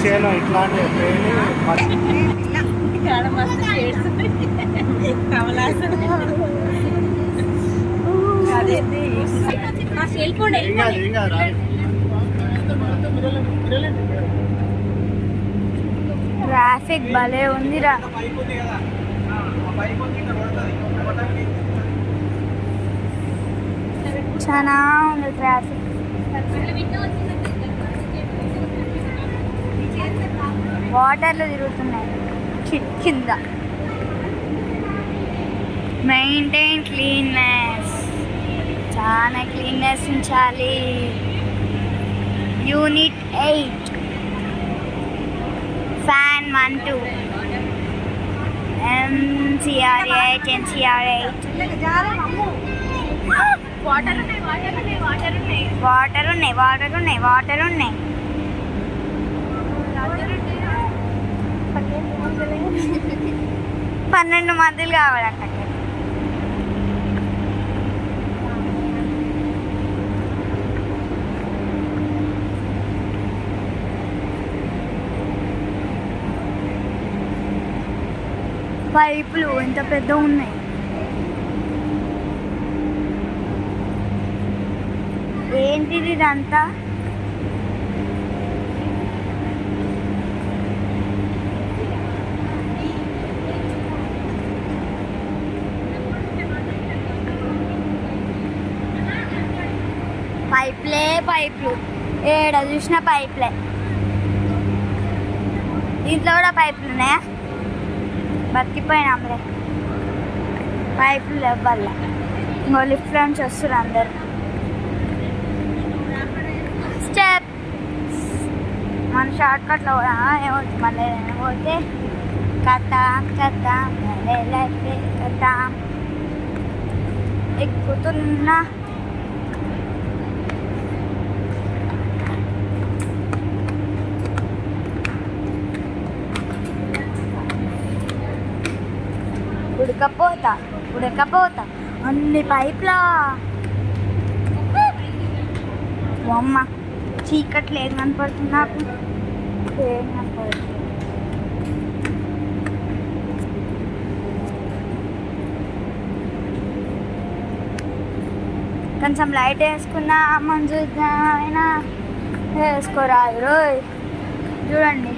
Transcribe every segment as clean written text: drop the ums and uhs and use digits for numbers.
చేను ఇట్లాంటి ట్రాఫిక్ భలే ఉందిరా. చాలా ఉంది ట్రాఫిక్. వాటర్లు తిరుగుతున్నాయి కింద. మెయింటైన్ క్లీన్నెస్, చాలా క్లీన్నెస్ ఉంచాలి. Unit 8 fan 1 2 MCR8 NCR8. Water ఉన్నాయి. 12 మందులు కావాలి అక్కడ. పైపులు ఎంత పెద్ద ఉన్నాయి. ఏంటిది ఇదంతా? పైపులు ఏడ చూసిన పైపులే. దీంట్లో కూడా పైపులు ఉన్నాయా? బతికిపోయినాంలే. పైపులు లేవల్ల. ఇంకో లిఫ్ట్ నుంచి వస్తున్నారు అందరు. స్టెప్ మన షార్ట్ కట్లో ఏమవుతుంది మళ్ళీ పోతే కథ ఎక్కుతున్నా. ఉడకపోతా అన్ని పైప్లా. అమ్మ చీకట్లు ఏం కనపడుతుంది నాకు? ఏం కనపడుతుంది? కొంచెం లైట్ వేసుకున్నా మంచు అయినా వేసుకోరాదు రోయ్. చూడండి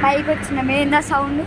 పైకి వచ్చిన ఏందా సౌండ్?